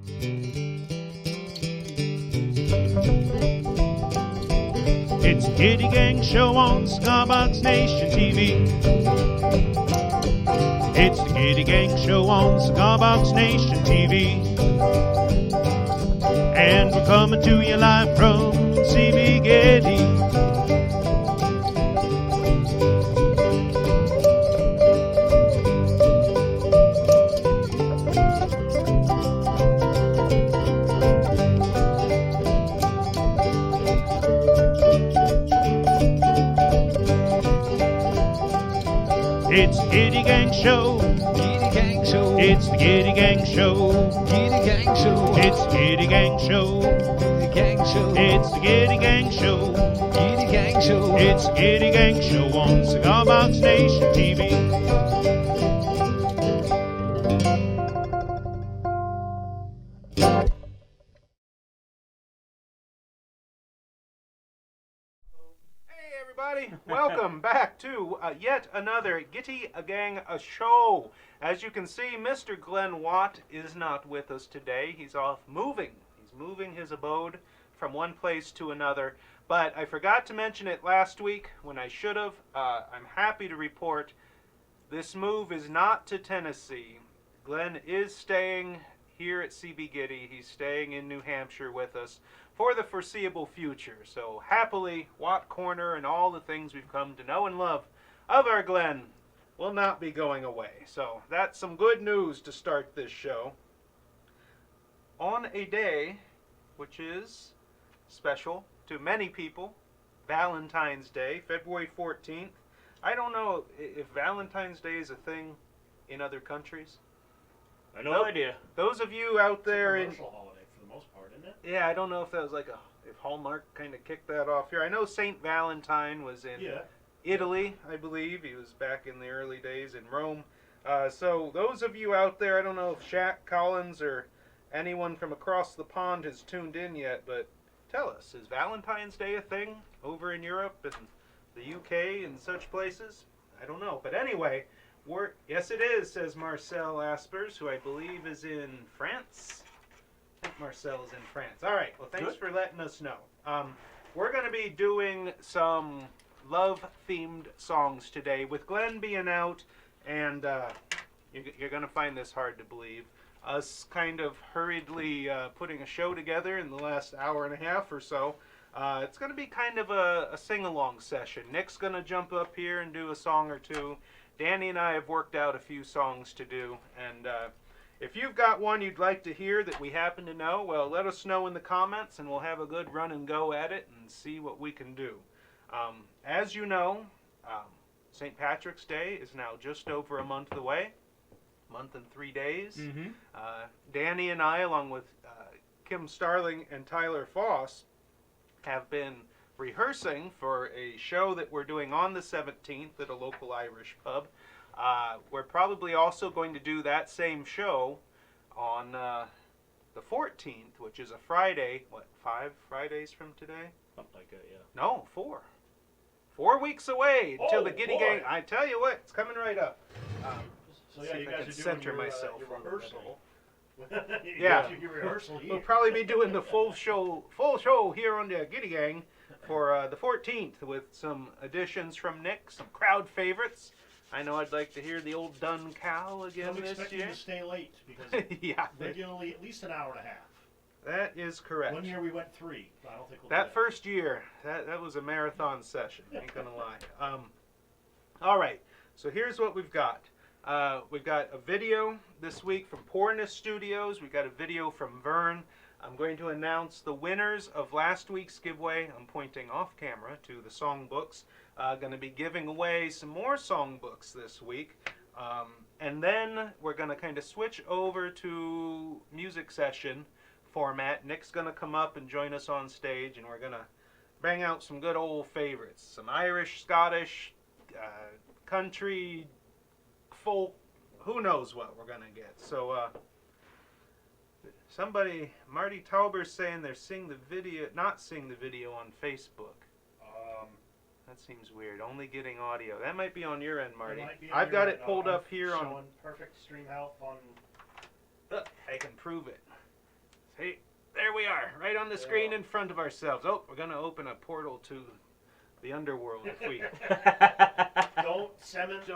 It's the Gitty Gang Show on Cigar Box Nation TV. It's the Gitty Gang Show on Cigar Box Nation TV. And we're coming to you live from CB Gitty. It's the Gitty Gang Show. Gitty Gang Show. It's the Gitty Gang Show. Gitty Gang Show. It's the Gitty Gang Show. Gitty Gang Show. It's the Gitty Gang Show. Gitty Gang Show. It's the Gitty Gang Show on Cigar Box Nation TV. Welcome back to yet another Gitty Gang Show. As you can see, Mr. Glenn Watt is not with us today. He's off moving. He's moving his abode from one place to another. But I forgot to mention it last week when I should have. I'm happy to report this move is not to Tennessee. Glenn is staying here at CB Gitty. He's staying in New Hampshire with us for the foreseeable future. So happily, Watt Corner and all the things we've come to know and love of our Glenn will not be going away. So that's some good news to start this show on a day which is special to many people, Valentine's Day, February 14th. I don't know if Valentine's Day is a thing in other countries. I have no idea. Those of you out there in holiday for the most part, isn't it? Yeah, I don't know if that was like if Hallmark kind of kicked that off here. I know Saint Valentine was in Italy, I believe. He was back in the early days in Rome. So those of you out there, I don't know if Shaq Collins or anyone from across the pond has tuned in yet, but tell us, is Valentine's Day a thing over in Europe and the UK and such places? I don't know. But anyway, yes it is, says Marcel Aspers, who I believe is in France. I think Marcel is in France. All right, well, thanks for letting us know. We're going to be doing some love-themed songs today. With Glenn being out, and you're going to find this hard to believe, us kind of hurriedly putting a show together in the last hour and a half or so. It's going to be kind of a sing-along session. Nick's going to jump up here and do a song or two. Danny and I have worked out a few songs to do, and if you've got one you'd like to hear that we happen to know, well, let us know in the comments, and we'll have a good run and go at it and see what we can do. As you know, St. Patrick's Day is now just over a month away, month and 3 days. Mm-hmm. Danny and I, along with Kim Starling and Tyler Foss, have been rehearsing for a show that we're doing on the 17th at a local Irish pub. We're probably also going to do that same show on the 14th, which is a Friday. What, 5 Fridays from today? Something like that, yeah. No, 4. 4 weeks away until the Gitty boy. Gang. I tell you what, it's coming right up. So yeah, you guys are doing your rehearsal. Yeah, your rehearsal here. We'll probably be doing the full show here on the Gitty Gang for the 14th with some additions from Nick, some crowd favorites. I know I'd like to hear the old Dun Cow again this year. I'm expecting to stay late because yeah, regularly at least an hour and a half. That is correct. 1 year we went 3. I don't think we'll that first year, that was a marathon session. Ain't gonna lie. All right, so here's what we've got. We've got a video this week from Poorness Studios. We've got a video from Vern. I'm going to announce the winners of last week's giveaway. I'm pointing off camera to the songbooks. Going to be giving away some more songbooks this week. And then we're going to kind of switch over to music session format. Nick's going to come up and join us on stage, and we're going to bang out some good old favorites. Some Irish, Scottish, country, folk, who knows what we're going to get. So, somebody, Marty Tauber's saying they're not seeing the video on Facebook. That seems weird. Only getting audio. That might be on your end, Marty. I've got it pulled up here on... Showing perfect stream health on... I can prove it. Hey, there we are, right on the screen in front of ourselves. Oh, we're going to open a portal to the underworld if we Don't summon the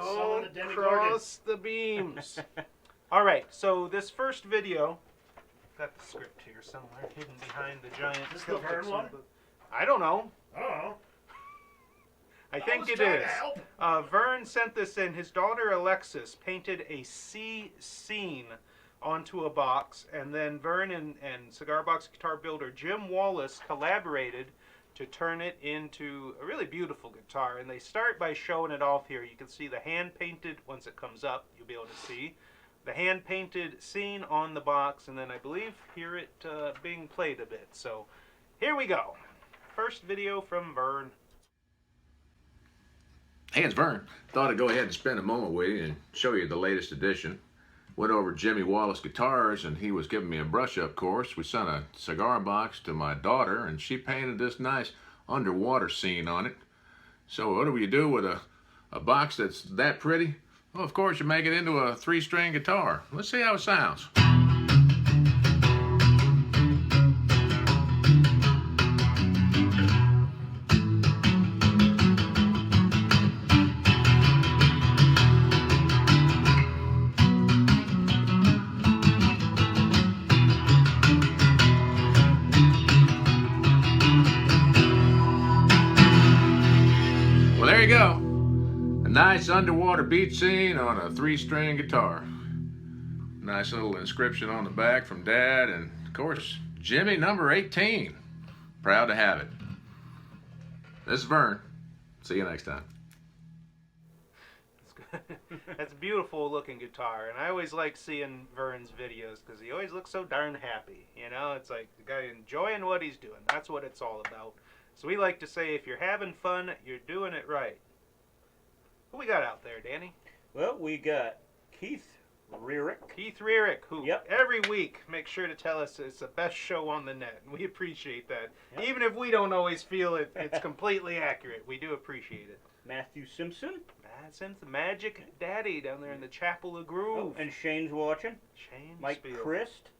demigorgon. cross the beams. All right, so this first video, got the script here somewhere, hidden behind the giant. Is this the Vern one? I don't know. I don't know. I think it is. Vern sent this in. His daughter Alexis painted a sea scene onto a box, and then Vern and Cigar Box guitar builder Jim Wallace collaborated to turn it into a really beautiful guitar. And they start by showing it off here. You can see the hand-painted, once it comes up, you'll be able to see the hand-painted scene on the box, and then I believe hear it being played a bit. So here we go. First video from Vern. Hey, it's Vern. Thought I'd go ahead and spend a moment with you and show you the latest edition. Went over Jimmy Wallace Guitars, and he was giving me a brush-up course. We sent a cigar box to my daughter, and she painted this nice underwater scene on it. So what do you do with a box that's that pretty? Well, of course, you make it into a 3-string guitar. Let's see how it sounds. There you go. A nice underwater beach scene on a 3-string guitar. Nice little inscription on the back from Dad, and of course, Jimmy number 18. Proud to have it. This is Vern. See you next time. That's a beautiful looking guitar, and I always like seeing Vern's videos because he always looks so darn happy. You know, it's like the guy enjoying what he's doing. That's what it's all about. So we like to say, if you're having fun, you're doing it right. Who we got out there, Danny? Well, we got Keith Rearick. Keith Rearick, who Yep. every week makes sure to tell us it's the best show on the net, and we appreciate that. Yep. Even if we don't always feel it's completely accurate, we do appreciate it. Matthew Simpson. Since the Magic Daddy down there in the Chapel of Groove. Oh, and Shane's watching. Shane Mike Spiel. Christ.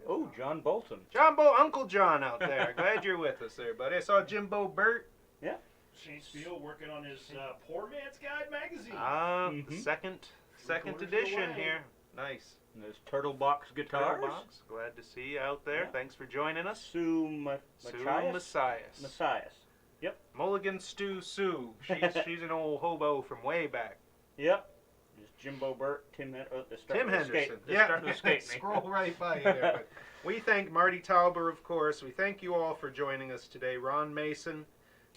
Oh, John Bolton. Uncle John out there. Glad you're with us there, buddy. I saw Jimbo Burt. Yeah. Shane Spiel working on his Poor Man's Guide magazine. Second edition here. Nice. And there's Turtle Box Guitars. Turtle Box. Glad to see you out there. Yeah. Thanks for joining us. Sue Macias. Macias. Yep. Mulligan Stu Sue. She's an old hobo from way back. Yep. There's Jimbo Burt, Tim Henderson. Yeah. Scroll right by you there. But we thank Marty Tauber, of course. We thank you all for joining us today. Ron Mason,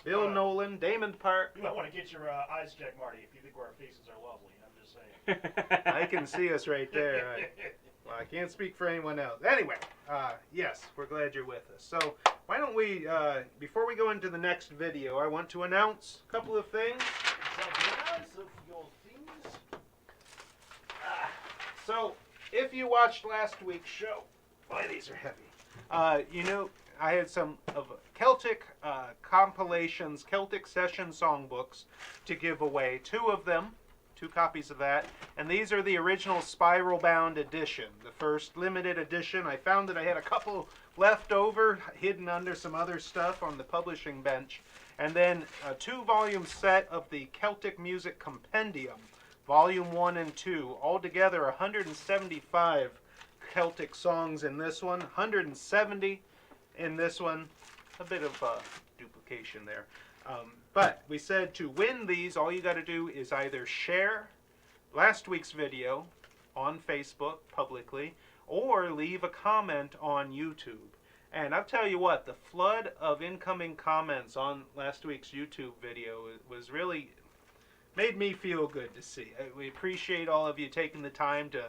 Bill Nolan, Damon Park. You might want to get your eyes checked, Marty, if you think our faces are lovely. I'm just saying. I can see us right there. Well, I can't speak for anyone else. Anyway, yes, we're glad you're with us. So why don't we, before we go into the next video, I want to announce a couple of things. So, if you watched last week's show, boy, these are heavy. You know, I had some of Celtic compilations, Celtic session songbooks to give away. 2 of them, 2 copies of that. And these are the original spiral-bound edition, the first limited edition. I found that I had a couple left over, hidden under some other stuff on the publishing bench. And then a 2-volume set of the Celtic Music Compendium. Volume 1 and 2, altogether 175 Celtic songs in this one, 170 in this one, a bit of duplication there. But we said to win these, all you got to do is either share last week's video on Facebook publicly, or leave a comment on YouTube. And I'll tell you what, the flood of incoming comments on last week's YouTube video was really made me feel good to see. We appreciate all of you taking the time to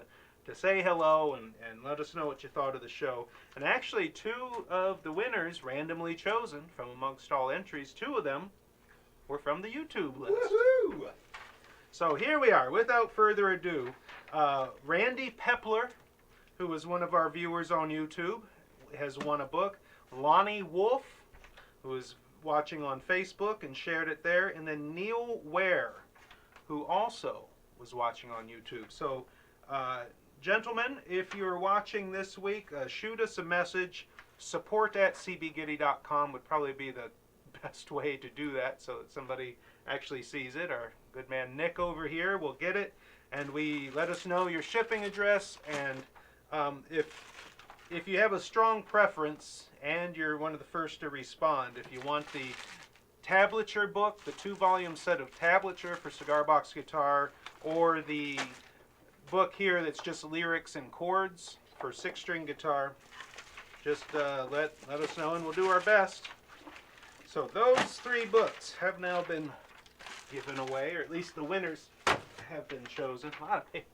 say hello and let us know what you thought of the show. And actually, 2 of the winners randomly chosen from amongst all entries, 2 of them were from the YouTube list. Woohoo! So here we are. Without further ado, Randy Pepler, who was one of our viewers on YouTube, has won a book. Lonnie Wolf, who is watching on Facebook and shared it there. And then Neil Ware, who also was watching on YouTube. So gentlemen, if you're watching this week, shoot us a message. support@cbgitty.com would probably be the best way to do that so that somebody actually sees it. Our good man Nick over here will get it, and we let us know your shipping address. And if you have a strong preference and you're one of the first to respond, if you want the tablature book, the 2-volume set of tablature for Cigar Box Guitar, or the book here that's just lyrics and chords for 6-string guitar, just let us know and we'll do our best. So those 3 books have now been given away, or at least the winners have been chosen. A lot of paper.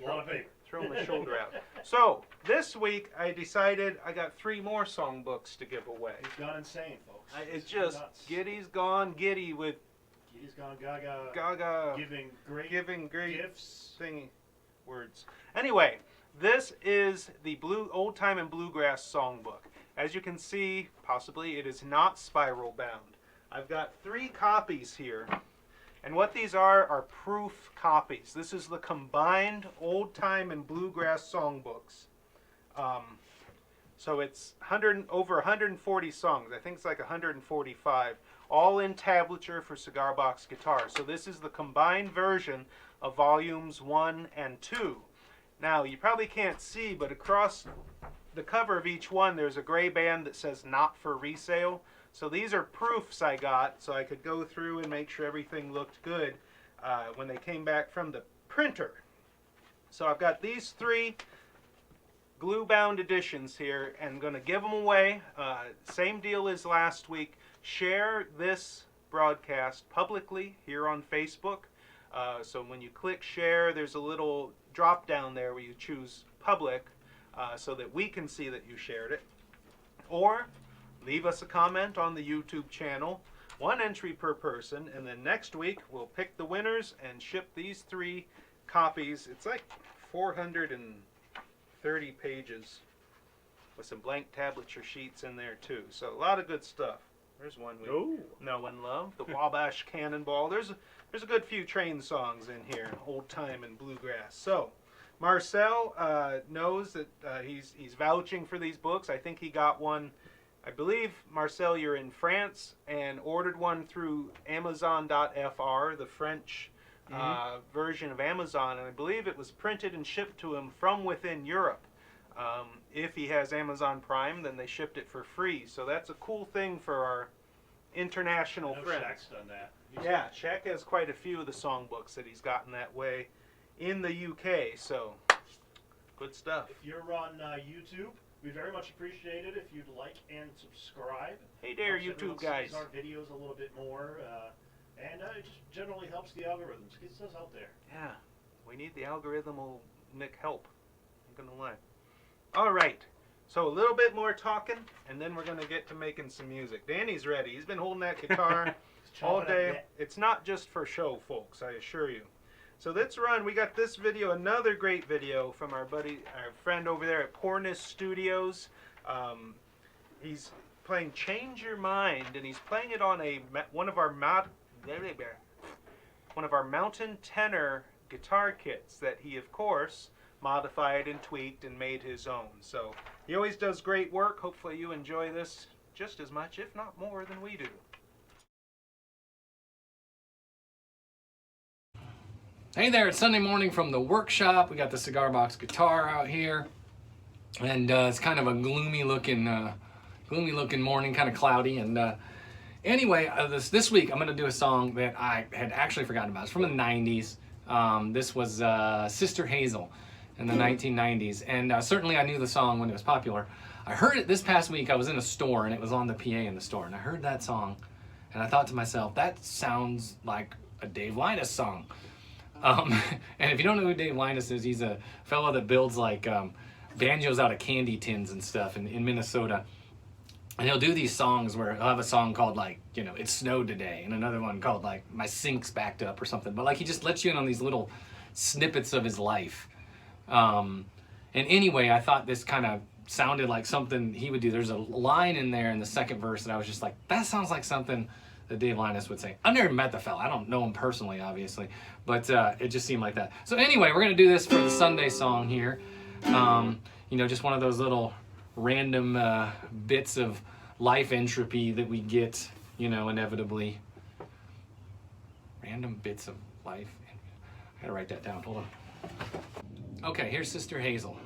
A lot of paper. Throw my shoulder out. So this week I decided I got 3 more songbooks to give away. It's gone insane, folks. It's just nuts. Giddy's gone giddy with Giddy's gone gaga. Gaga Giving great gifts. Thingy words. Anyway, this is the Old-Time and Bluegrass Songbook. As you can see, possibly it is not spiral bound. I've got 3 copies here. And what these are proof copies. This is the combined Old-Time and Bluegrass Songbooks. So it's over 140 songs. I think it's like 145. All in tablature for Cigar Box Guitar. So this is the combined version of volumes 1 and 2. Now, you probably can't see, but across the cover of each one, there's a gray band that says not for resale. So these are proofs I got, so I could go through and make sure everything looked good when they came back from the printer. So I've got these 3 glue-bound editions here, and I'm going to give them away. Same deal as last week. Share this broadcast publicly here on Facebook. So when you click share, there's a little drop down there where you choose public so that we can see that you shared it. Or leave us a comment on the YouTube channel. 1 entry per person, and then next week we'll pick the winners and ship these 3 copies. It's like 430 pages with some blank tablature sheets in there too. So a lot of good stuff. There's one we know and love, the Wabash Cannonball. There's a good few train songs in here, Old-Time and Bluegrass. So Marcel knows that he's vouching for these books. I think he got one. I believe, Marcel, you're in France and ordered one through Amazon.fr, the French version of Amazon, and I believe it was printed and shipped to him from within Europe. If he has Amazon Prime, then they shipped it for free. So that's a cool thing for our international friends. Shaq's done that. Yeah, Shaq has quite a few of the songbooks that he's gotten that way in the UK. So good stuff. If you're on YouTube, we very much appreciate it if you'd like and subscribe. Hey there, Helps YouTube everyone guys. sees our videos a little bit more, and it just generally helps the algorithms. Gets us out there. Yeah, we need the algorithmal Nick help. I'm gonna lie. All right, so a little bit more talking, and then we're gonna get to making some music. Danny's ready. He's been holding that guitar all day. It's not just for show, folks. I assure you. So let's run. We got this video, another great video from our friend over there at Poorness Studios. He's playing "Change Your Mind," and he's playing it on one of our mountain tenor guitar kits that he, of course, modified and tweaked and made his own. So he always does great work. Hopefully you enjoy this just as much, if not more, than we do. Hey there, it's Sunday morning from the workshop. We got the Cigar Box guitar out here, and it's kind of a gloomy looking morning, kind of cloudy. And anyway, this week I'm going to do a song that I had actually forgotten about. It's from the 90s. This was Sister Hazel in the 1990s, and certainly I knew the song when it was popular. I heard it this past week. I was in a store, and it was on the PA in the store, and I heard that song, and I thought to myself, that sounds like a Dave Linus song. And if you don't know who Dave Linus is, he's a fellow that builds like banjos out of candy tins and stuff in Minnesota. And he'll do these songs where he'll have a song called like, you know, It Snowed Today, and another one called like My Sink's Backed Up or something. But like he just lets you in on these little snippets of his life. And anyway, I thought this kind of sounded like something he would do. There's a line in there in the second verse that I was just like, that sounds like something that Dave Linus would say. I've never met the fella. I don't know him personally, obviously, but it just seemed like that. So anyway, we're gonna do this for the Sunday song here. You know, just one of those little random bits of life entropy that we get, you know, inevitably. Random bits of life. I gotta write that down. Hold on. Okay, here's Sister Hazel.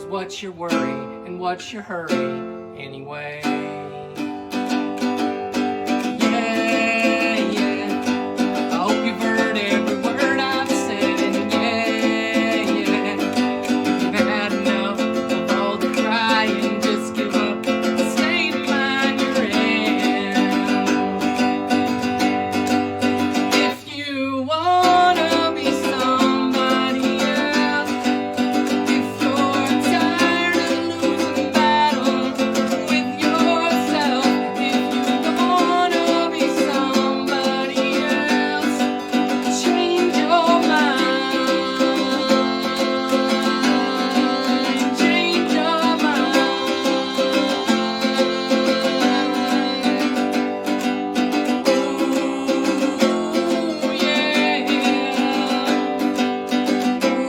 What's your worry and what's your hurry anyway? Yeah, yeah. I hope you've heard every word I've said, and yeah, yeah. If you've had enough of all the crying, just give up the state of mind you're in. If you wanna be somebody else, if you're tired of losing battles with yourself, if you wanna be somebody else, change your mind, change your mind. Ooh, yeah.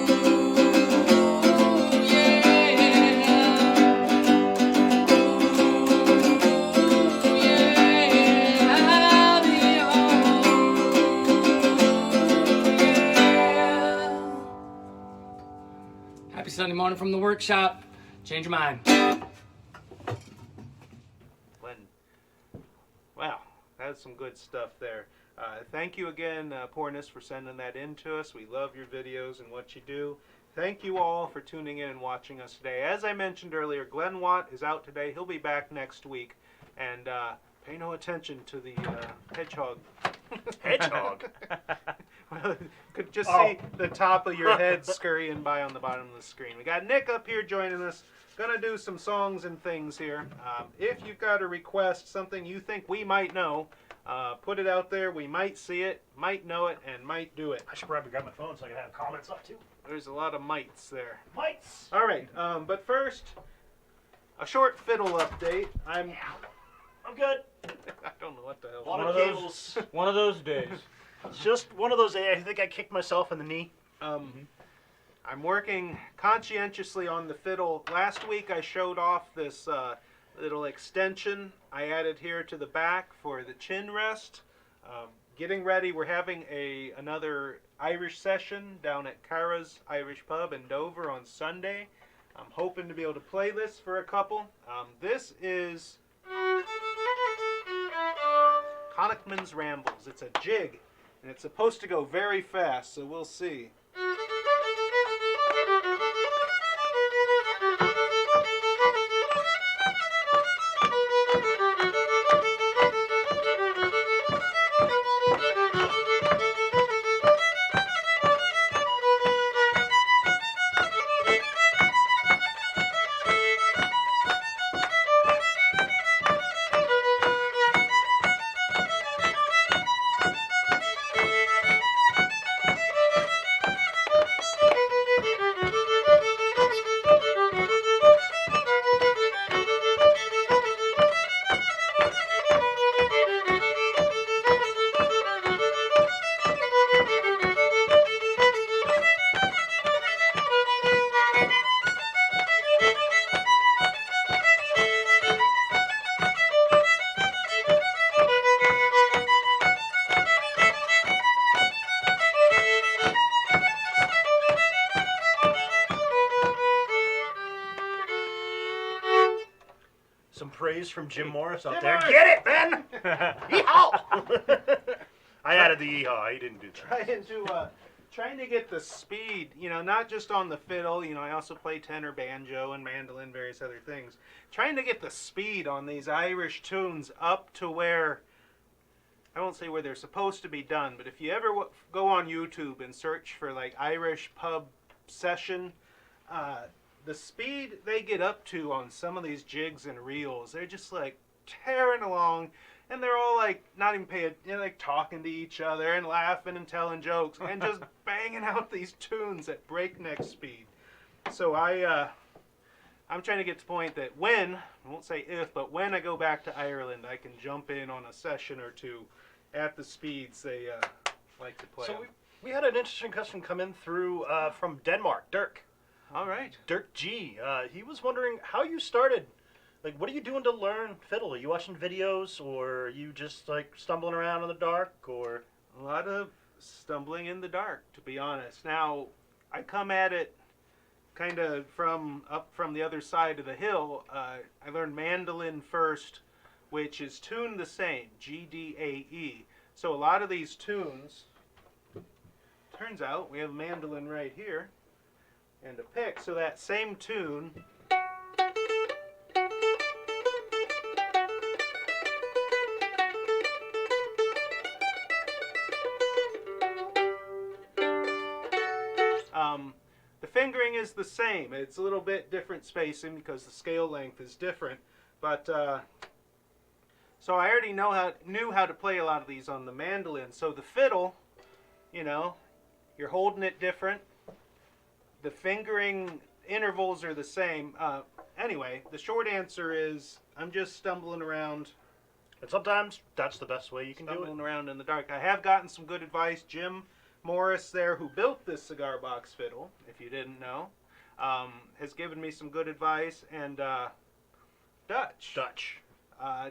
Ooh, Happy Sunday morning from the workshop. Change your mind. Glenn. Wow, that's some good stuff there. Thank you again, Poorness, for sending that in to us. We love your videos and what you do. Thank you all for tuning in and watching us today. As I mentioned earlier, Glenn Watt is out today. He'll be back next week. And pay no attention to the hedgehog. Hedgehog? Well, could just see the top of your head scurrying by on the bottom of the screen. We got Nick up here joining us. Gonna do some songs and things here. If you've got a request, something you think we might know, put it out there. We might see it, might know it, and might do it. I should probably grab my phone so I can have comments up too. There's a lot of mites there. Mites! All right, but first, a short fiddle update. I'm good. I don't know what the hell. A lot One of of cables. One of those days. It's just one of those days. I think I kicked myself in the knee. I'm working conscientiously on the fiddle. Last week I showed off this little extension I added here to the back for the chin rest. Getting ready, we're having another Irish session down at Cara's Irish Pub in Dover on Sunday. I'm hoping to be able to play this for a couple. This is Connaughtman's Rambles. It's a jig, and it's supposed to go very fast, so we'll see. Praise from Jim Morris out Jim there. Morris! Get it, Ben! Yeehaw! I added the yeehaw. He didn't do that. Trying to get the speed, not just on the fiddle. I also play tenor, banjo, and mandolin, various other things. Trying to get the speed on these Irish tunes up to where, I won't say where they're supposed to be done, but if you ever go on YouTube and search for like Irish pub session, the speed they get up to on some of these jigs and reels, they're just like tearing along, and they're all like not even paying, like talking to each other and laughing and telling jokes and just banging out these tunes at breakneck speed. So I'm trying to get to the point that when, I won't say if, but when I go back to Ireland, I can jump in on a session or two at the speeds they like to play. So we had an interesting question come in through from Denmark, Dirk. All right. Dirk G. He was wondering how you started. Like, what are you doing to learn fiddle? Are you watching videos, or are you just like stumbling around in the dark, or? A lot of stumbling in the dark, to be honest. Now, I come at it kind of from the other side of the hill. I learned mandolin first, which is tuned the same, G, D, A, E. So a lot of these tunes, turns out we have a mandolin right here and a pick, so that same tune the fingering is the same. It's a little bit different spacing because the scale length is different, but so I already knew how to play a lot of these on the mandolin. So the fiddle, you're holding it different. The fingering intervals are the same. Anyway, the short answer is I'm just stumbling around. And sometimes that's the best way you can do it. Stumbling around in the dark. I have gotten some good advice. Jim Morris there, who built this cigar box fiddle, if you didn't know, has given me some good advice. And Dutch. Our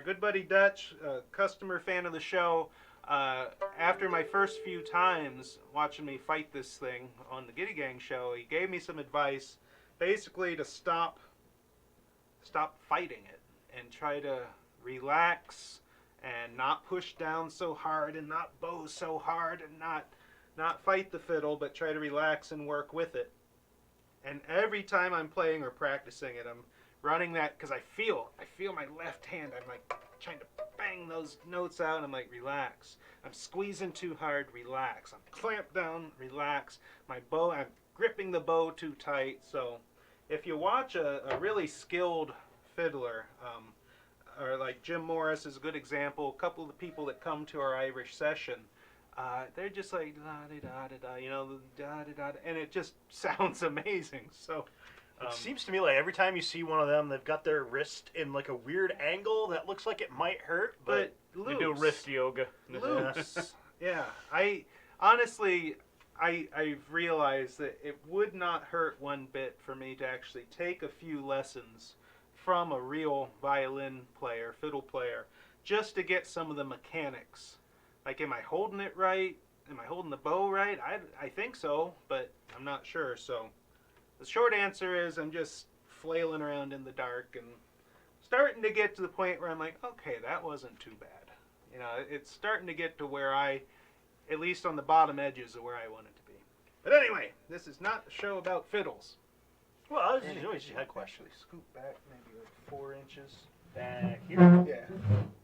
good buddy Dutch, customer fan of the show, after my first few times watching me fight this thing on the Gitty Gang Show, he gave me some advice, basically to stop fighting it and try to relax and not push down so hard and not bow so hard and not fight the fiddle, but try to relax and work with it. And every time I'm playing or practicing it, I'm running that because I feel my left hand. I'm like trying to bang those notes out. And I'm like, relax. I'm squeezing too hard. Relax. I'm clamped down. Relax. My bow. I'm gripping the bow too tight. So, if you watch a really skilled fiddler, or like Jim Morris is a good example. A couple of the people that come to our Irish session, they're just like da-da-da-da-da, you know, da-da-da-da, and it just sounds amazing. So It seems to me like every time you see one of them, they've got their wrist in like a weird angle that looks like it might hurt, but loose. You do wrist yoga. Loose. Yeah. I honestly, I've realized that it would not hurt one bit for me to actually take a few lessons from a real violin player, fiddle player, just to get some of the mechanics. Like, am I holding it right? Am I holding the bow right? I think so, but I'm not sure. So the short answer is I'm just flailing around in the dark and starting to get to the point where I'm like, okay, that wasn't too bad. You know, it's starting to get to where I, at least on the bottom edges of where I want it to be. But anyway, this is not a show about fiddles. well, I was just always had questions. Actually, scoot back maybe like 4 inches. Back here. Yeah,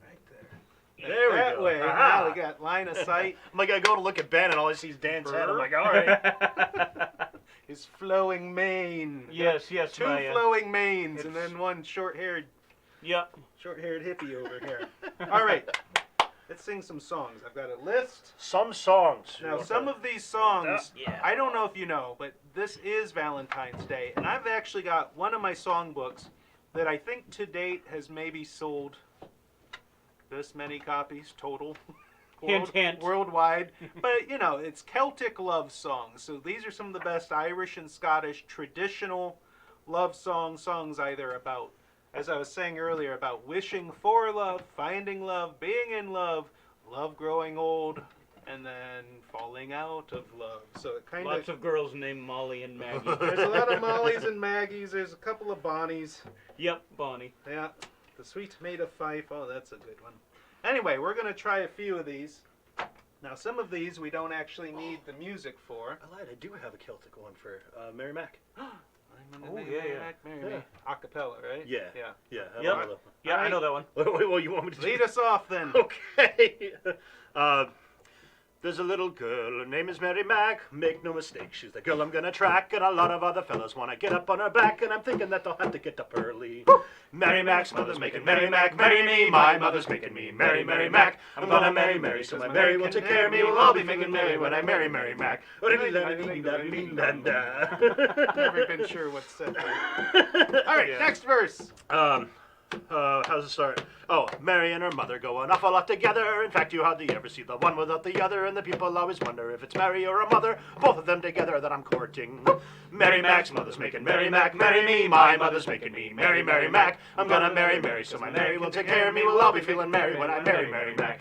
right there. There we That go. way, Aha. now we got line of sight. I'm like, I go to look at Ben and all I see is Dan's head. I'm like, all right. His flowing mane. Yes, Two my, flowing manes and it's- then one short-haired Yeah. hippie over here. All right, let's sing some songs. I've got a list. Some songs. Now, some of these songs, Yeah. I don't know if you know, but this is Valentine's Day, and I've actually got one of my songbooks that I think to date has maybe sold this many copies total. Hint, hint. Worldwide. But, you know, it's Celtic Love Songs. So these are some of the best Irish and Scottish traditional love songs either about, as I was saying earlier, about wishing for love, finding love, being in love, love growing old, and then falling out of love. So it kind Lots of girls named Molly and Maggie. There's a lot of Mollies and Maggies. There's a couple of Bonnies. Yep, Bonnie. Yeah. The Sweet Tomato Fife. Oh, that's a good one. Anyway, we're going to try a few of these. Now, some of these we don't actually need the music for. I lied. I do have a Celtic one for Mary Mack. I'm gonna Oh, name yeah, Mary yeah. Mack, Marry Yeah. Me. Acapella, right? Yeah. Yeah. Yeah. I Yep. know that one. Yeah, I know that one. Wait, you want me to Lead us off then. Okay. There's a little girl, her name is Mary Mack. Make no mistake, she's the girl I'm gonna track. And a lot of other fellas wanna get up on her back. And I'm thinking that they'll have to get up early. Mary Mack's mother's making Mary Mack marry me. My mother's making me marry Mary Mack. I'm gonna marry Mary, so my Mary will take care of me. We'll all be making Mary when I marry Mary Mack. Never been sure what's said there. All right, next verse. How's it start? Oh, Mary and her mother go an awful lot together. In fact, you hardly ever see the one without the other. And the people always wonder if it's Mary or a mother, both of them together that I'm courting. Mary Mack's mother's making Mary Mack marry me. My mother's making me marry Mary Mack. I'm gonna marry Mary, so my Mary will take care of me. We'll all be feeling merry when I marry Mary Mack.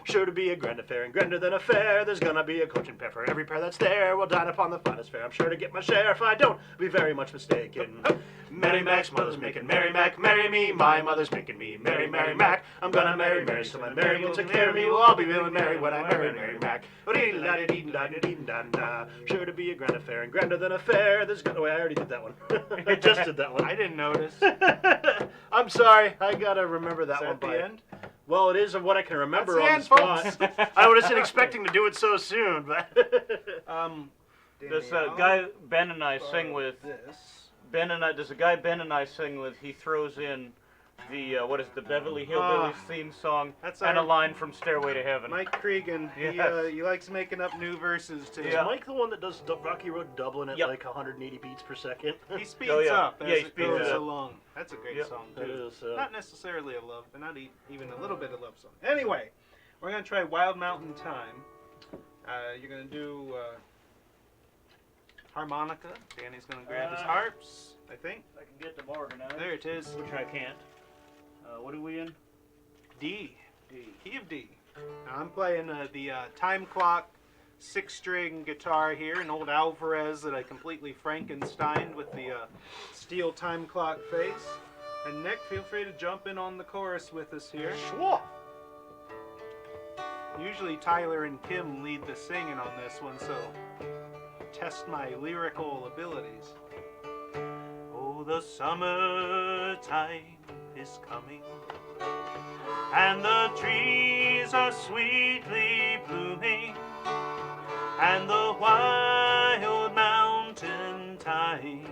Sure to be a grand affair and grander than a fair. There's gonna be a coach and pair for every pair that's there. We'll dine upon the finest fare. I'm sure to get my share. If I don't, be very much mistaken. Mary Mack's mother's making Mary Mack marry me. My mother's making me marry Mary Mack. I'm gonna marry Mary, so my Mary will take care of me. We'll all be feeling merry when I marry Mary Mack. Sure to be a grand affair and grander than a fair. There's gonna. Wait, I already did that one. I just did that one. I didn't notice. I'm sorry. I gotta remember that Is one that by the end? Well, it is of what I can remember That's on the the end, spot. I wasn't expecting to do it so soon, but This Danielle, guy Ben and I sing with, This. there's a guy Ben and I sing with, he throws in the, what is it, the Beverly Hillbillies theme song, That's and a our- line from Stairway to Heaven. Mike Cregan. Yes. He likes making up new verses too. is Yeah. Mike the one that does Rocky Road Dublin at Yep. like 180 beats per second? He speeds Oh, yeah. up as Yeah, he it speeds goes up. along. That's a great Yep. song That too. is. Not necessarily a love, but not even a little bit of love song. Anyway, we're gonna try Wild Mountain Thyme. You're gonna do harmonica. Danny's gonna grab his harps, I think. I can get them organized. There it is. Which I can't. What are we in? D. D. Key of D. Now I'm playing the time clock 6-string guitar here, an old Alvarez that I completely Frankensteined with the steel time clock face. And Nick, feel free to jump in on the chorus with us here. Sure. Usually Tyler and Kim lead the singing on this one, so test my lyrical abilities. Oh, the summertime is coming, and the trees are sweetly blooming, and the wild mountain thyme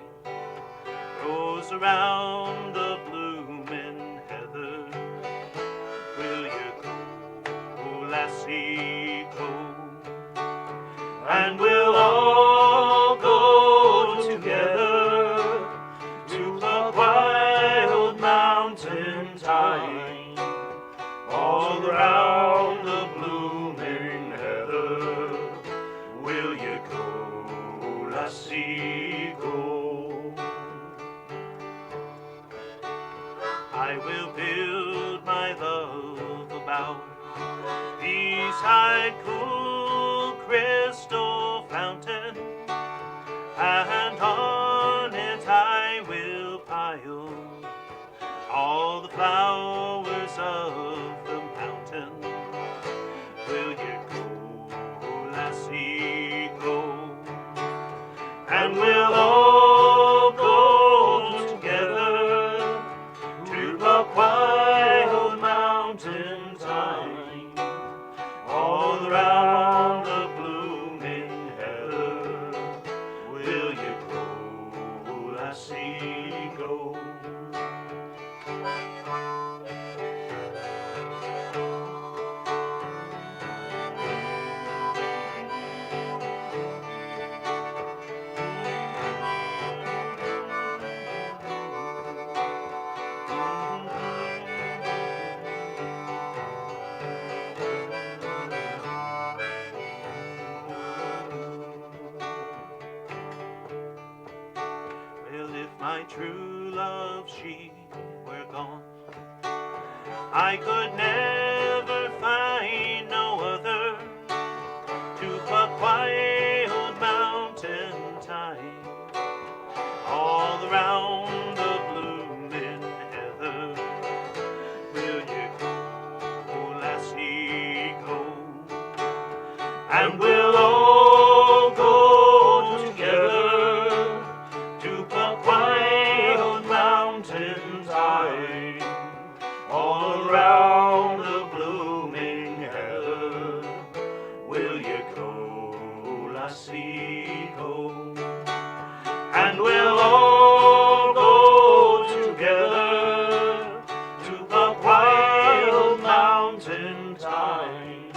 goes around the blooming heather. Will you go, lassie, go. And we'll all go together to the wild mountain thyme, all around the blooming heather. Will you go, lassie, go? I will build my love about beside cool crystal fountain, and on it I will pile all the flowers of the mountain. Will you go, lassie, go? And we'll all go together to the wild mountain thyme, all around the blooming heather. Will you go, lassie, go? Well, if my true love, she were gone, I could never find no other to pluck wild mountain thyme, all around the blooming heather. Will you go, lassie, go? And we'll all go together to pluck wild mountain thyme, all around the blooming heather. Will you go, lassie, go? And we'll all go together to pluck wild mountain thyme,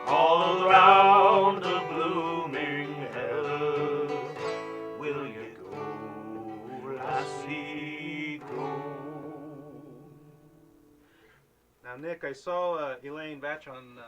all around the blooming heather. Will you go, lassie, go? Now, Nick, I saw Elaine Batchon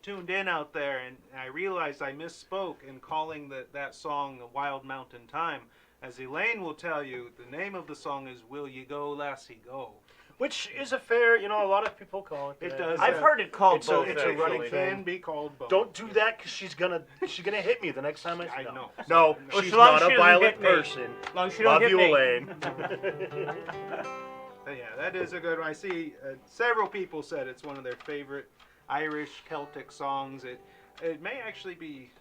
tuned in out there, and I realized I misspoke in calling that song the Wild Mountain Thyme. As Elaine will tell you, the name of the song is Will You Go, Lassie, Go. Which is a fair, a lot of people call it that. It does. I've heard it called It's a- both. it's a running actually. thing. Can be called both. Don't do that, because she's gonna hit me the next time I see her. I know. No, Well, she's as long not as she a doesn't violent hit me. person. As long as she don't Love hit you, me. Elaine. Yeah, that is a good one. I see several people said it's one of their favorite Irish Celtic songs. It may actually be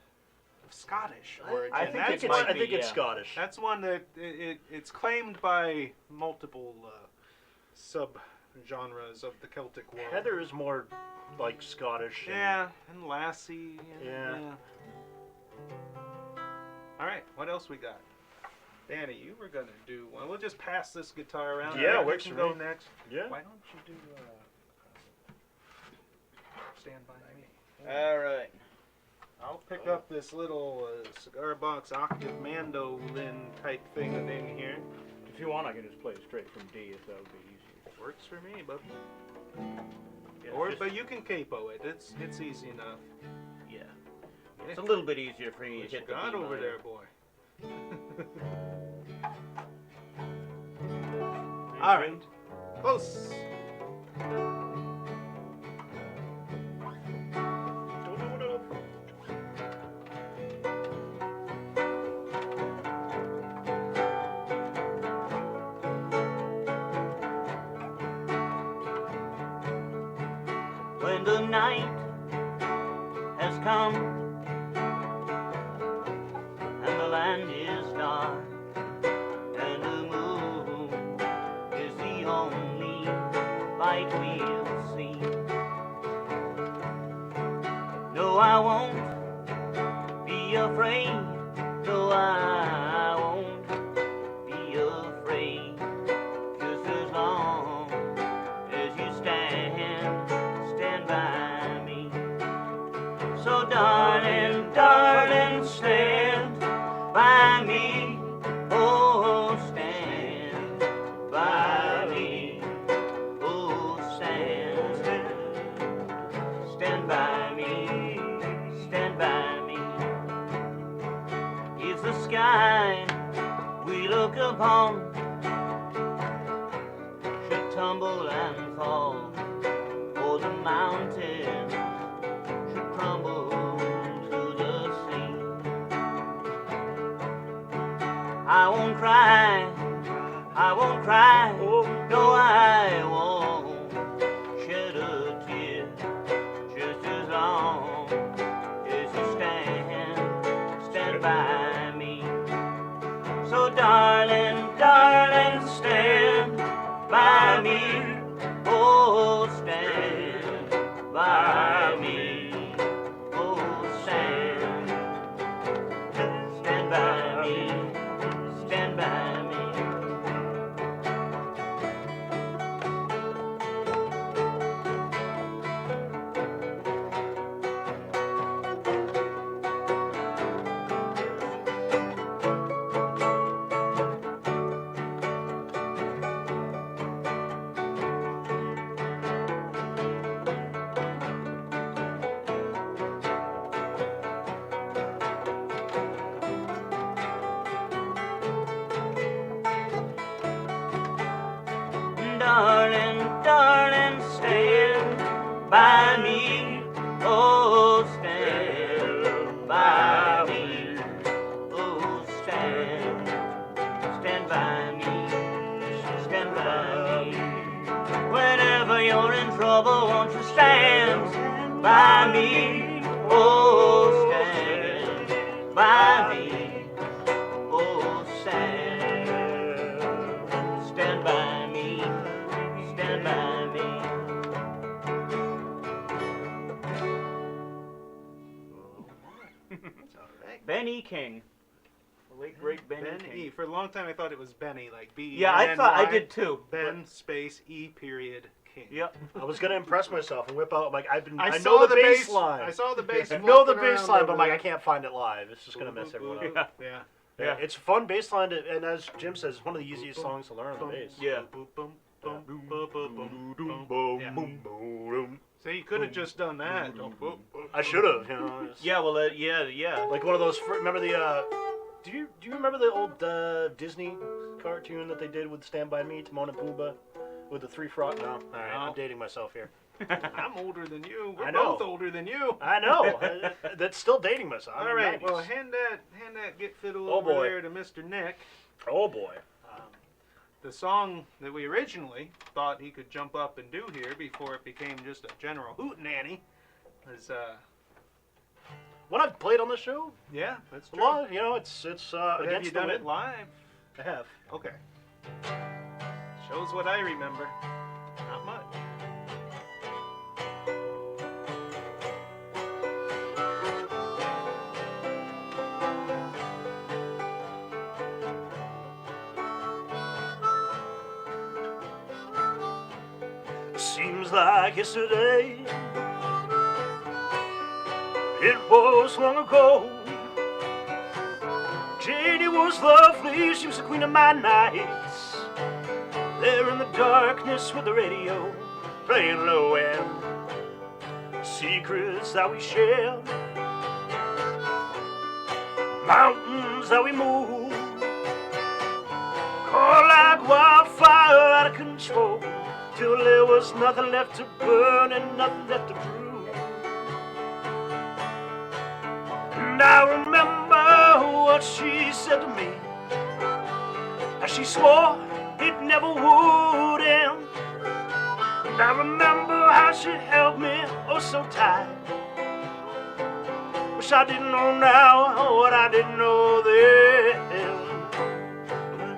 Scottish origin. I think That's it one- might I think be, it's yeah. Scottish. That's one that it's claimed by multiple sub-genres of the Celtic world. Heather is more like Scottish. and- Yeah, and Lassie. Yeah. All right, what else we got? Danny, you were gonna do one. We'll just pass this guitar around. Yeah, Eric, works you can for go me. next. Yeah. Why don't you do Stand By Me? All right. I'll pick up this little Cigar Box octave mandolin type thing in here. If you want, I can just play it straight from D if that would be easier. Works for me, but Yeah, but you can capo it. It's easy enough. yeah. It's a little bit easier for you to What you hit the got D over minor. there, boy? All right, close. When the night has come and the land is dark and the moon is the only light we'll see. No, I won't be afraid. No, I won't be afraid. Just as long as you stand by me. So darling, darling, stand by me. Oh, stand by me. Oh, stand by me. Stand by me. If the sky we look upon should tumble and fall, or the mountain should crumble to the sea, I won't cry, I won't cry, no, I won't shed a tear, just as long as you stand by me. So darling, darling, stand by me. Oh, stand by me. Oh, stand by me. Stand by me. Darling, darling, stand by me. Oh, stand by me. Oh, stand by me. Stand by me. Whenever you're in trouble, won't you stand by me? Oh, stand by me. Oh, stand by me. Stand by me. Benny King. The late great Benny Ben King. E. For a long time, I thought it was Benny, like B. Yeah, I thought I did too. Ben space E period King. Yep. I was gonna impress myself and whip out like I I know saw the bass line. I saw the bass. I know the flopping bass around line, but I'm over like I there. can't find it live. It's just gonna mess everyone up. Yeah. Yeah, it's a fun bass line, and as Jim says, it's one of the easiest songs to learn on the bass. Yeah. So you could have just done that. I should have, you know. Yeah, well, yeah. Like one of those. Remember the? Do you remember the old Disney cartoon that they did with Stand By Me, Timon and Pumbaa, with the three frog? No, all right, I'm dating myself here. I'm older than you. We're I know. both older than you. I know. That's still dating myself. I'm All in right. 90s. Well, hand that Git Fiddle Oh, over boy. there to Mr. Nick. Oh boy. The song that we originally thought he could jump up and do here before it became just a general hootenanny is What I've played on the show, yeah, that's a true. lot. You know, it's But have against you the done wind. it live? I have. Okay. Shows what I remember. Not much. Seems like yesterday. It was long ago. Janie was lovely, she was the queen of my nights. There in the darkness with the radio playing low end. Secrets that we shared, mountains that we moved, caught like wildfire out of control, till there was nothing left to burn and nothing left to prove. And I remember what she said to me, as she swore it never would end. And I remember how she held me oh so tight. Wish I didn't know now what I didn't know then.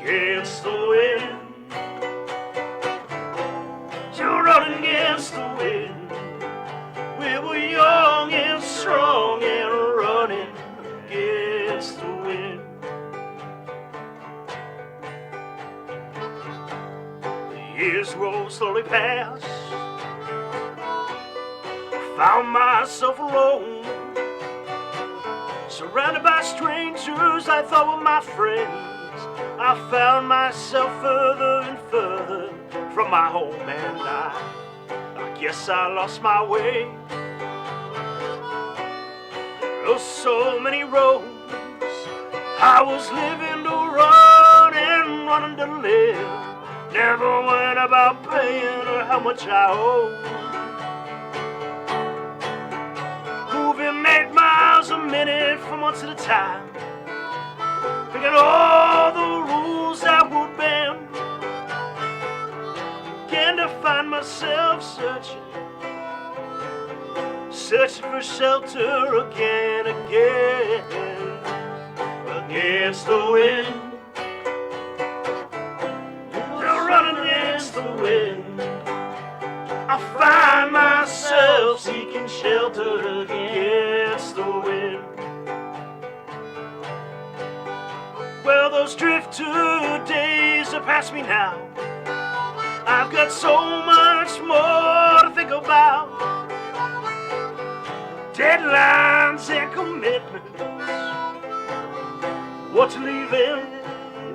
Against the wind, you're running against the wind. We were young and strong and running against the wind. The years roll slowly past, found myself alone, surrounded by strangers I thought were my friends. I found myself further and further from my home, and I guess I lost my way. Oh, so many roads I was living to run and running to live. Never went about paying or how much I owe. Moving 8 miles a minute for months at a time. Forget all the rules I would bend. Began to find myself searching for shelter again. Against the wind, running against the wind. I find myself seeking shelter against the wind. Well, those drifter days are past me now. I've got so much more to think about. Deadlines and commitments. What to leave in,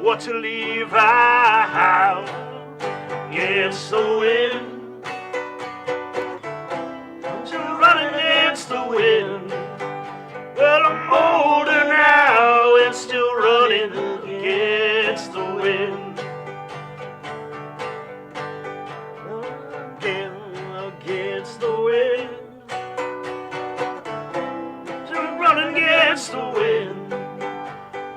what to leave out. Against the wind, running against the wind. Well, I'm older now and still running against the wind. Against the wind, running against the wind.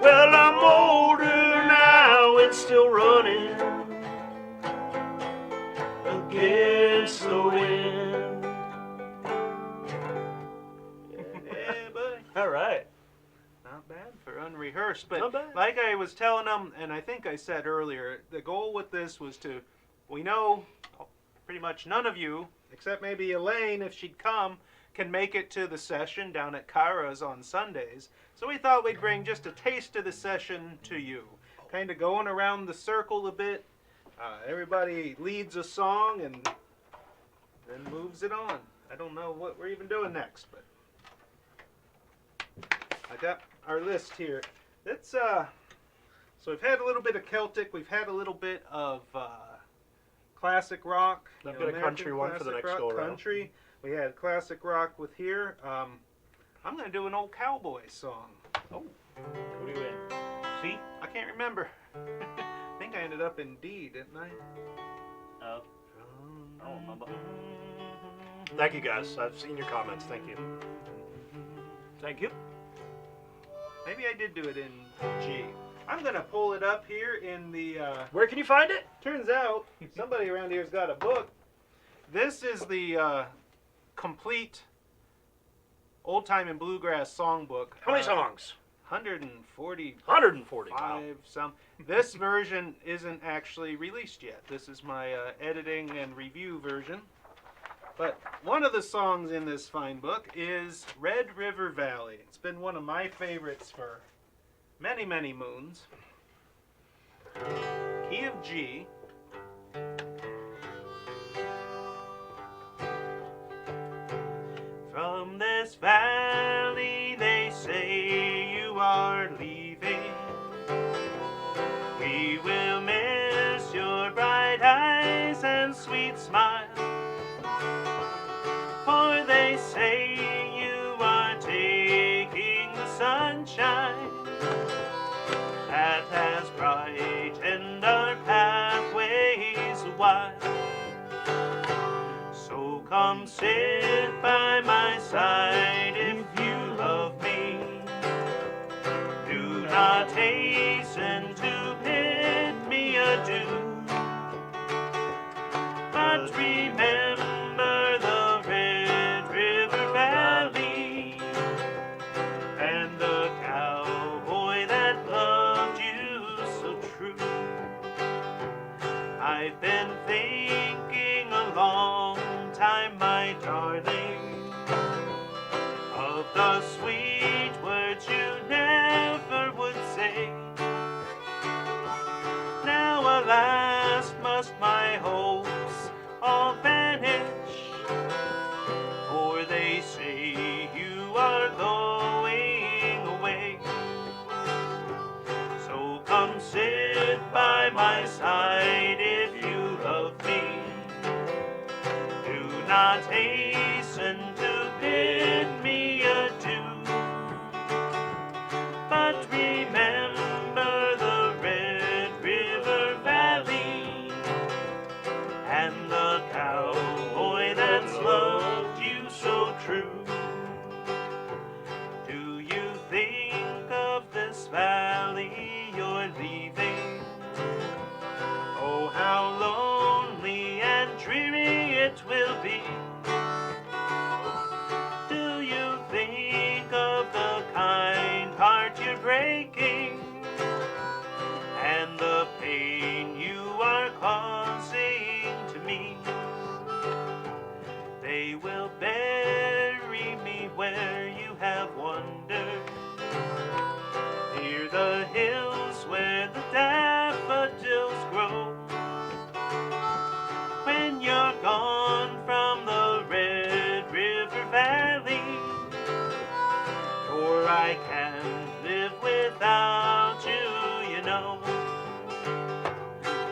Well, I'm older now and still running against the wind. Yeah, buddy. All right. Not bad for unrehearsed, but Not bad. like I was telling them, and I think I said earlier, the goal with this was to, we know pretty much none of you, except maybe Elaine, if she'd come, can make it to the session down at Kara's on Sundays. So we thought we'd bring just a taste of the session to you. Kind of going around the circle a bit. Everybody leads a song and then moves it on. I don't know what we're even doing next, but I got our list here. It's so we've had a little bit of Celtic, we've had a little bit of classic rock. I've you got a American country one for the classic next rock, go around. Country. We had classic rock with here. I'm gonna do an old cowboy song. Oh, what do you in? See, I can't remember. I think I ended up in D, didn't I? Oh, I don't remember. Thank you, guys. I've seen your comments. Thank you. Thank you. Maybe I did do it in G. I'm gonna pull it up here in the. Where can you find it? Turns out somebody around here's got a book. This is the complete Old-Time and Bluegrass Songbook. How many songs? 140. 140. Wow. Some. This version isn't actually released yet. This is my editing and review version. But one of the songs in this fine book is Red River Valley. It's been one of my favorites for many, many moons. Key of G. From this valley they say you are leaving. We will miss your bright eyes and sweet smile. For they say you are taking the sunshine that has brightened our pathways a while. So come sit by my side if you love me. Do not hasten to bid me adieu, but remember the Red River Valley and the cowboy that loved you so true. I've been thinking a long time, my darling, of the sweet words you never would say. Now alas must my hopes all vanish, for they where you have wandered. Near the hills where the daffodils grow. When you're gone from the Red River Valley, for I can't live without you, you know.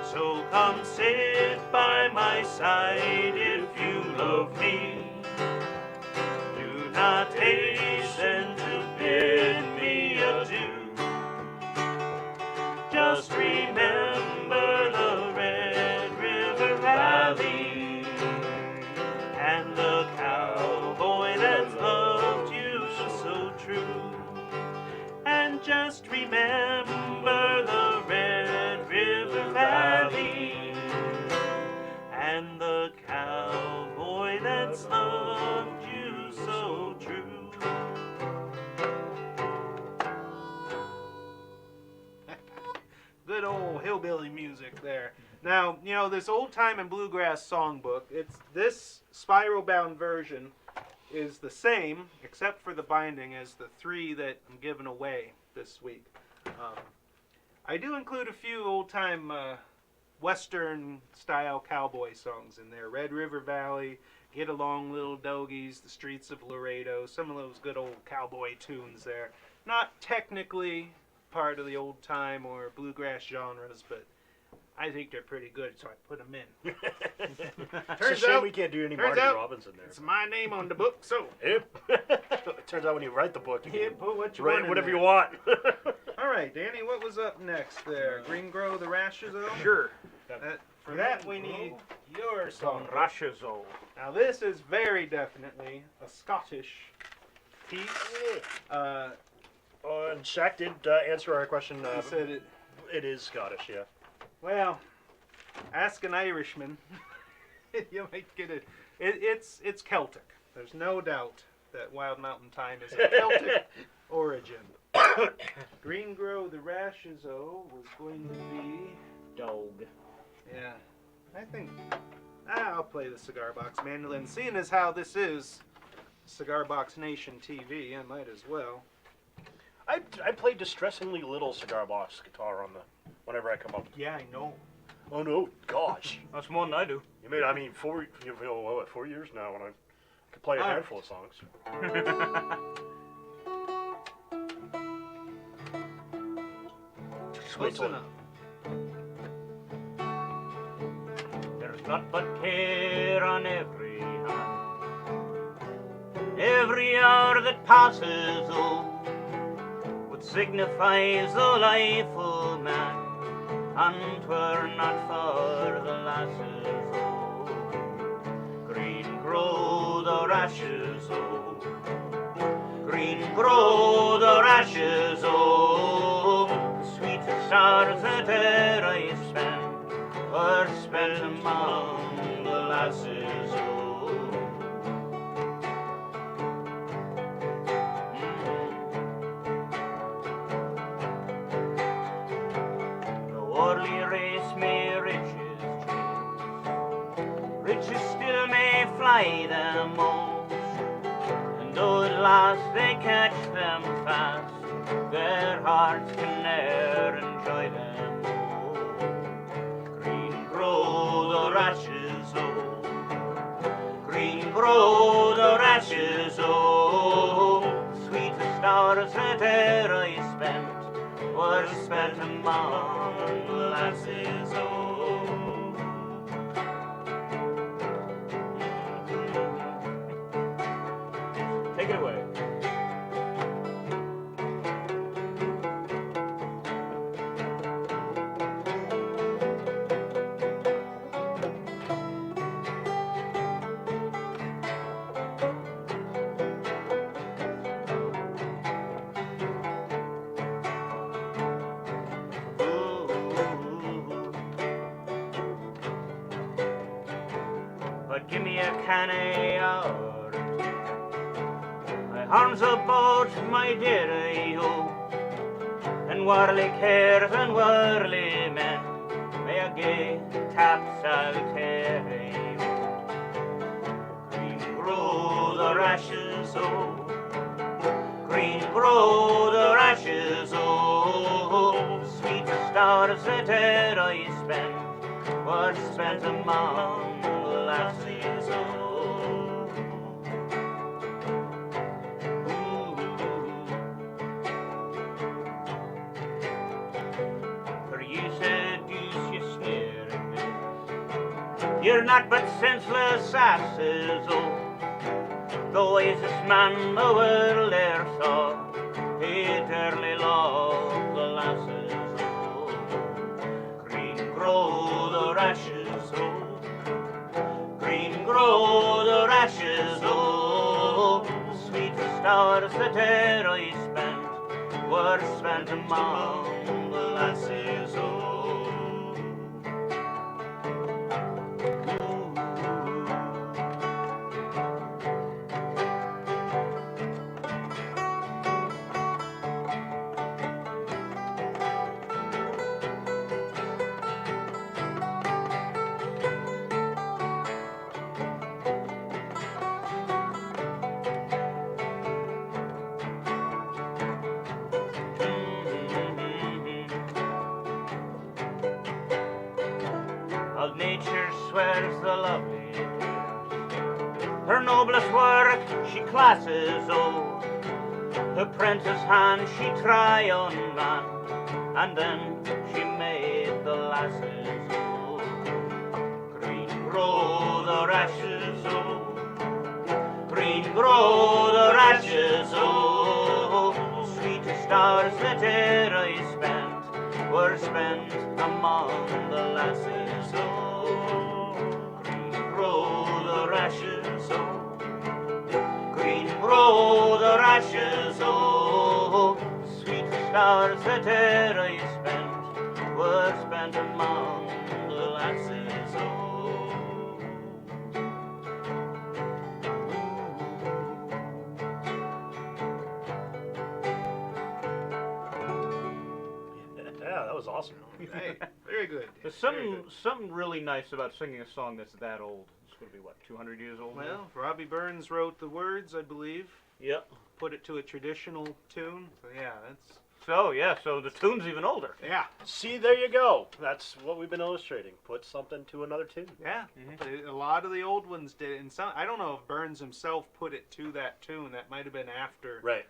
So come sit by my side if you love me. Do not hasten to bid me adieu. Just remember the Red River Valley and the cowboy that loved you so true. And just remember the Red River Valley and the cowboy that's loved you so true. Good old hillbilly music there. Now, you know, this Old-Time and Bluegrass songbook, this spiral-bound version is the same, except for the binding, as the 3 that I'm giving away this week. I do include a few old-time Western-style cowboy songs in there. Red River Valley, Get Along Little Dogies, The Streets of Laredo, some of those good old cowboy tunes there. Not technically part of the old-time or bluegrass genres, but I think they're pretty good, so I put them in. Turns out we can't do any Marty Robbins in there. It's my name on the book, so. Yep. It turns out when you write the book, you can put what you write want whatever you want. All right, Danny, what was up next there? Green Grow The Rashes? Sure. For that, we need your song. Rashes. Now, this is very definitely a Scottish piece. And Shaq did answer our question. He said it. It is Scottish, yeah. Well, ask an Irishman. You might get it. It's Celtic. There's no doubt that Wild Mountain Thyme is a Celtic origin. Green Grow The Rashes, was going to be... Dog. Yeah. I think... I'll play the Cigar Box mandolin. Seeing as how this is Cigar Box Nation TV, I might as well. I play distressingly little cigar box guitar on whenever I come up. Yeah, I know. Oh no, gosh. That's more than I do. I mean, 4 years now when I can play a handful of songs. Close enough. There's naught but care on every hand. Every hour that passes, what signifies the life of man, and 'twere not for the lasses, green grow the rashes, green grow the rashes, sweetest hours that e'er I spent, were spent among the lasses, them all, and though at last they catch them fast, their hearts can ne'er enjoy them all. Green grow the rashes, green grow the rashes, sweetest hours that e'er I spent, were spent among the lasses, Take it away. But give me a canny hour. Arms about my dearie-o, and whirly cares and whirly men, may a gay taps I'll carry. Green grow the rashes, oh. Green grow the rashes, oh. Sweetest hours that e'er I spent were spent among the lassies, oh. For you seduce, you sneer at me. You're not but senseless asses, oh. The wisest man the world e'er saw, he dearly loved the lasses, oh. Green grow the rashes, oh. Green grow the rashes, oh. Sweetest hours that e'er I spent were spent among the lasses, oh. Of nature swears the lovely tears. Her noblest work she classes, oh. Apprentice hand she try on man, and then she made the lasses, oh. Green grow the rashes, oh. Green grow the rashes, oh. Sweetest hours that e'er I spent were spent among the lasses, oh. Green grow the rashes, oh. Green grow the rashes, oh. Sweetest hours that e'er I spent were spent among the lasses, oh. Yeah, that was awesome. Hey, very good. There's Very good. something really nice about singing a song that's that old. It's going to be, what, 200 years old now? Well, Robbie Burns wrote the words, I believe. Yep. Put it to a traditional tune. So yeah, that's So the tune's even older. yeah, See, there you go. That's what we've been illustrating. Put something to another tune. yeah. A lot of the old ones did, and some. I don't know if Burns himself put it to that tune. That might have been after Right.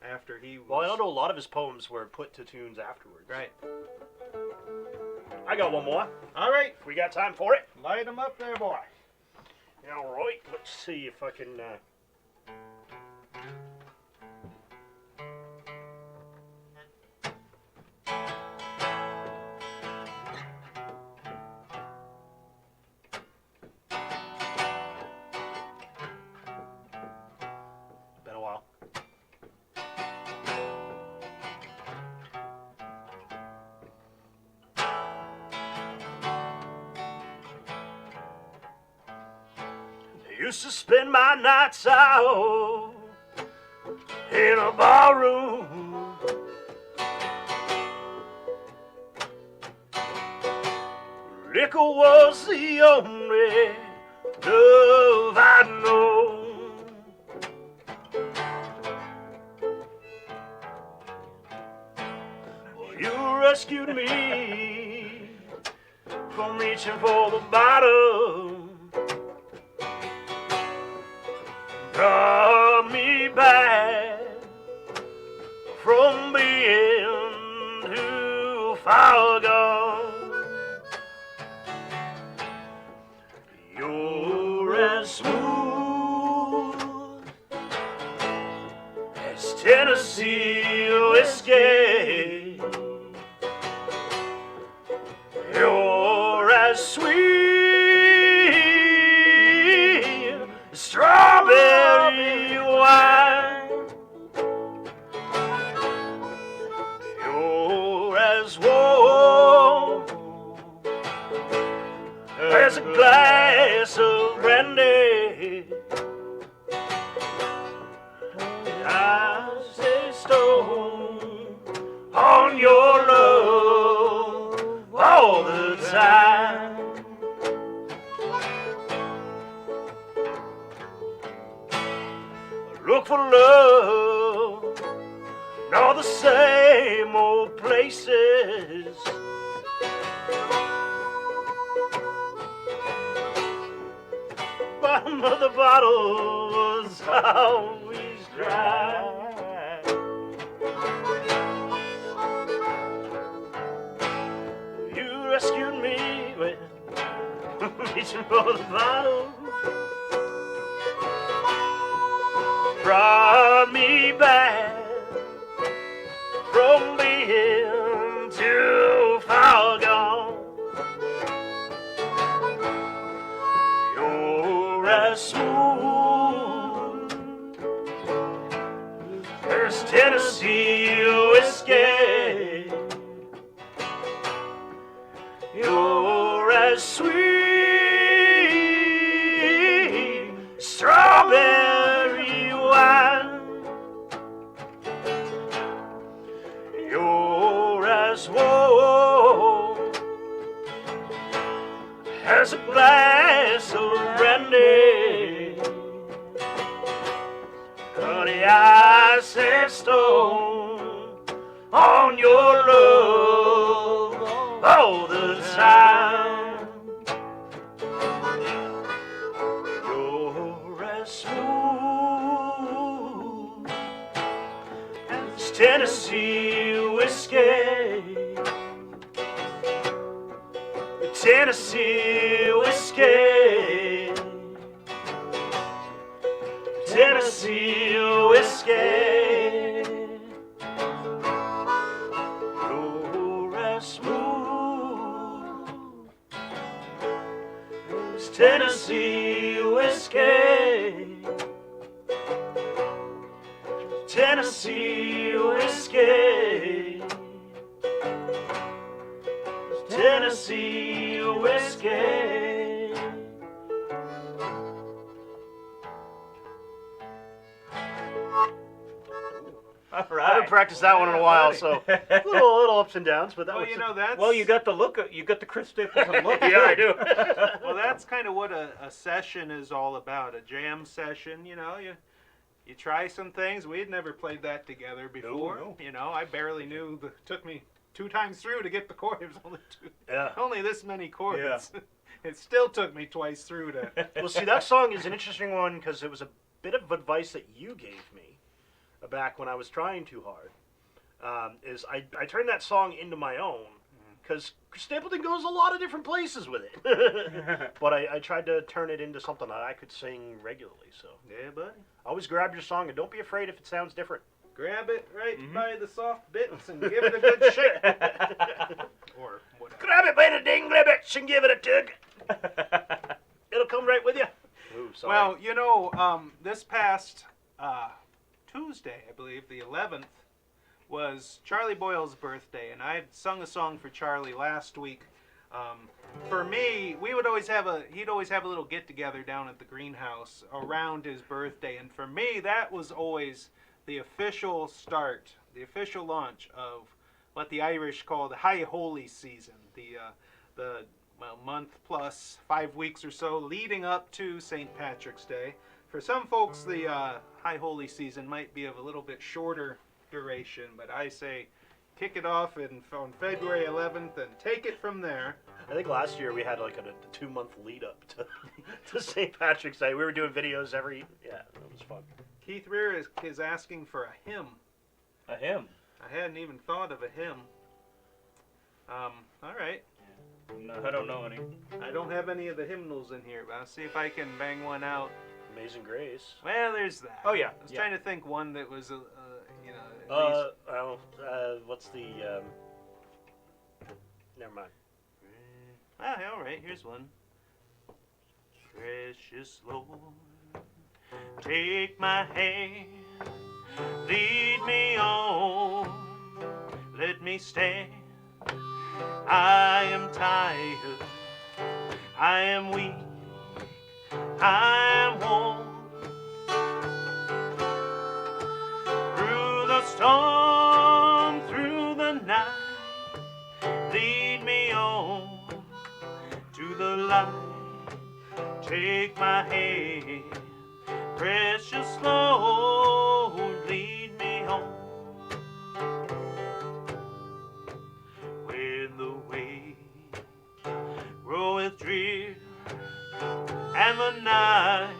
after he was. Well, I know a lot of his poems were put to tunes afterwards. Right. I got one more. All right, We got time for it. light him up there, boy. All right. Let's see if I can. Been a while. Used to spend my nights out in a barroom. Liquor was the only love I know. Well, you rescued me from reaching for the bottom. Brought me back from being too far gone. You're as smooth as Tennessee whiskey. You're as sweet as strawberry wine. You're as warm as a glass of brandy. I say stone look for love in all the same old places. Bottom of the bottle was always dry. You rescued me when reaching for the bottle, brought me back from being too far gone. You're as smooth as Tennessee whiskey. You're as sweet strawberry wine. You're as warm as a glass of brandy. Honey, I set stone on your love all the time. You're as smooth as Tennessee whiskey. Tennessee whiskey. Tennessee whiskey. You're as smooth as Tennessee whiskey. Tennessee whiskey. Tennessee whiskey. All I right. haven't practiced that one in a while, so little ups and downs, but that Well, was you know, that's Well, you got the look. You got the Chris Stapleton look. yeah, I do. well, that's kind of what a session is all about. A jam session, you know, you try some things. We had never played that together before. No. You know, I barely knew. Took me 2 times through to get the chord. It was only Yeah. only this many chords. Yeah. It still took me twice through to. Well, see, that song is an interesting one because it was a bit of advice that you gave me back when I was trying too hard. Is I turned that song into my own because Chris Stapleton goes a lot of different places with it. But I tried to turn it into something that I could sing regularly. So Yeah, buddy. always grab your song and don't be afraid if it sounds different. Grab it right by the soft bits and give it a good shake. Or whatever. Grab it by the dingly bits and give it a tug. It'll come right with you. Ooh, sorry. Well, you know, this past Tuesday, I believe, the 11th, was Charlie Boyle's birthday, and I had sung a song for Charlie last week. For me, he'd always have a little get-together down at the greenhouse around his birthday, and for me, that was always the official start, the official launch of what the Irish call the High Holy season, the month plus 5 weeks or so leading up to St. Patrick's Day. For some folks, the High Holy season might be of a little bit shorter duration, but I say kick it off on February 11th and take it from there. I think last year we had like a 2-month lead up to St. Patrick's Day. We were doing videos it was fun. Keith Rear is asking for a hymn. A hymn. I hadn't even thought of a hymn. All right. No, I don't know any. I don't have any of the hymnals in here, but I'll see if I can bang one out. Amazing Grace. Well, there's that. Oh, yeah. I was trying to think one that was, at least. What's the, never mind. All right, here's one. Precious Lord, take my hand, lead me on, let me stand. I am tired, I am weak, I am worn. Through the storm, through the night, lead me on to the light. Take my hand, precious Lord. and the night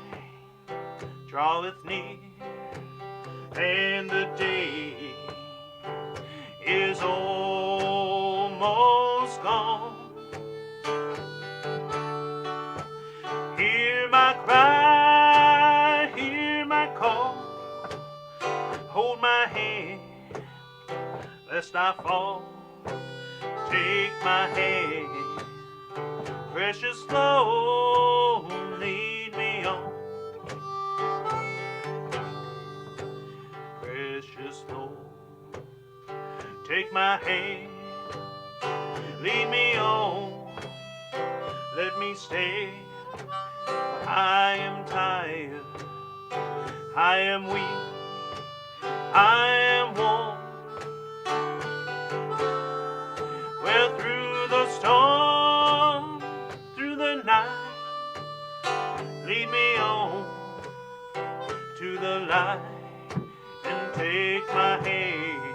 draweth near, and the day is almost gone. Hear my cry, hear my call, hold my hand lest I fall. Take my hand, precious Lord, lead me on. Precious Lord, take my hand, lead me on. Let me stay, for I am tired, I am weak, I am worn. Well, through the storm, through the night, lead me on to the light and take my hand.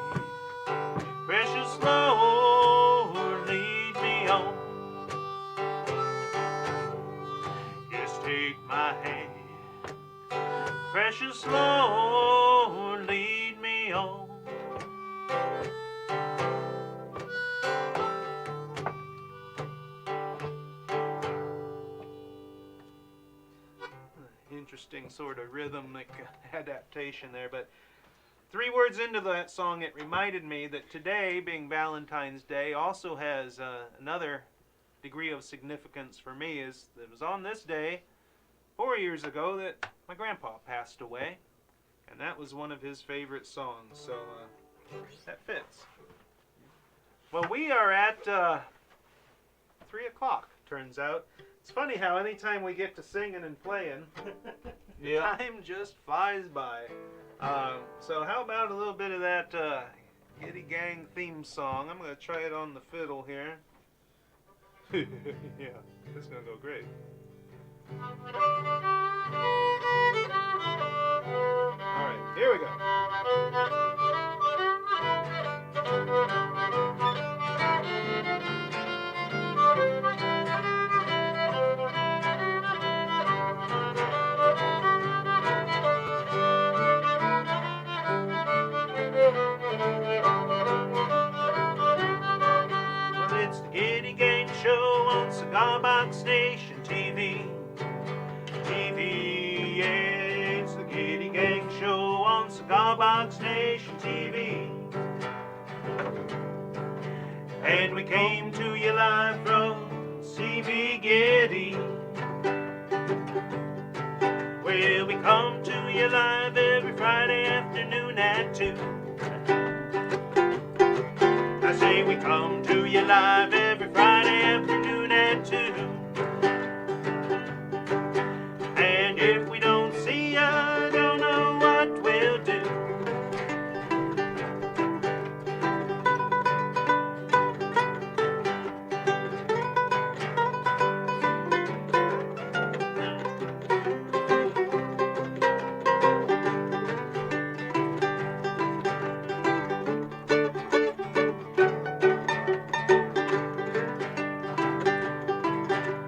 Precious Lord, lead me on. Yes, take my hand. Precious Lord, lead me on. Interesting sort of rhythmic adaptation there, but 3 words into that song it reminded me that today, being Valentine's Day, also has another degree of significance for me. Is that it was on this day 4 years ago that my grandpa passed away, and that was one of his favorite songs, so that fits. Well, we are at 3 o'clock, turns out. It's funny how anytime we get to singing and playing, time just flies by. So how about a little bit of that Gitty Gang theme song? I'm going to try it on the fiddle here. Yeah, this is going to go great. Alright, here we go. Well, it's the Gitty Gang Show on Cigar Box Station TV. Yeah, it's the Gitty Gang Show on Cigar Box Nation TV. And we came to you live from CB Gitty. Well, we come to you live every Friday afternoon at 2. I say we come to you live every Friday afternoon at 2. And if we don't see ya, don't know what we'll do.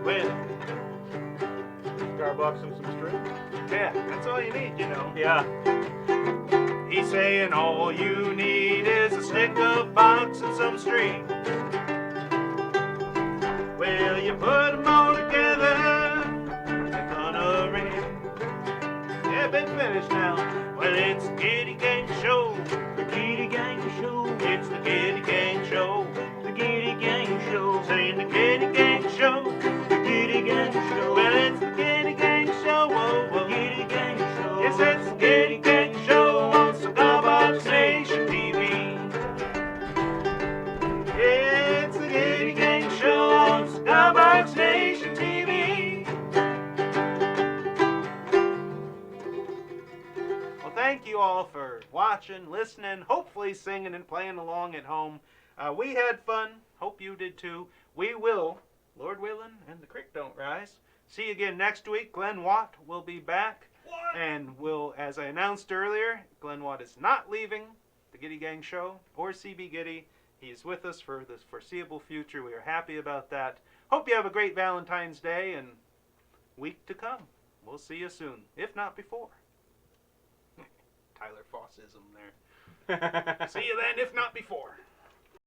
Well, Cigar box and some string. yeah, that's all you need, you know. Yeah. He's saying all you need is a stick of box and some string. Well, you put them all together, they're gonna ring. Yeah, been finished now. Well, it's the Gitty Gang Show. The Gitty Gang Show. It's the Gitty Gang Show. The Gitty Gang Show. Saying the Gitty Gang Show. The Gitty Gang Show. Well, it's the Gitty Gang Show. Whoa, whoa. The Gitty Gang Show. Yes, it's the Gitty Gang Show on Cigar Box Nation TV. Yeah, it's the Gitty Gang Show on Cigar Box Nation TV. Well, thank you all for watching, listening, hopefully singing and playing along at home. We had fun. Hope you did too. We will, Lord willing, and the creek don't rise. See you again next week. Glenn Watt will be back. And will, as I announced earlier, Glenn Watt is not leaving the Gitty Gang Show or CB Gitty. He is with us for the foreseeable future. We are happy about that. Hope you have a great Valentine's Day, and week to come. We'll see you soon, if not before. Tyler Fossism there. See you then, if not before.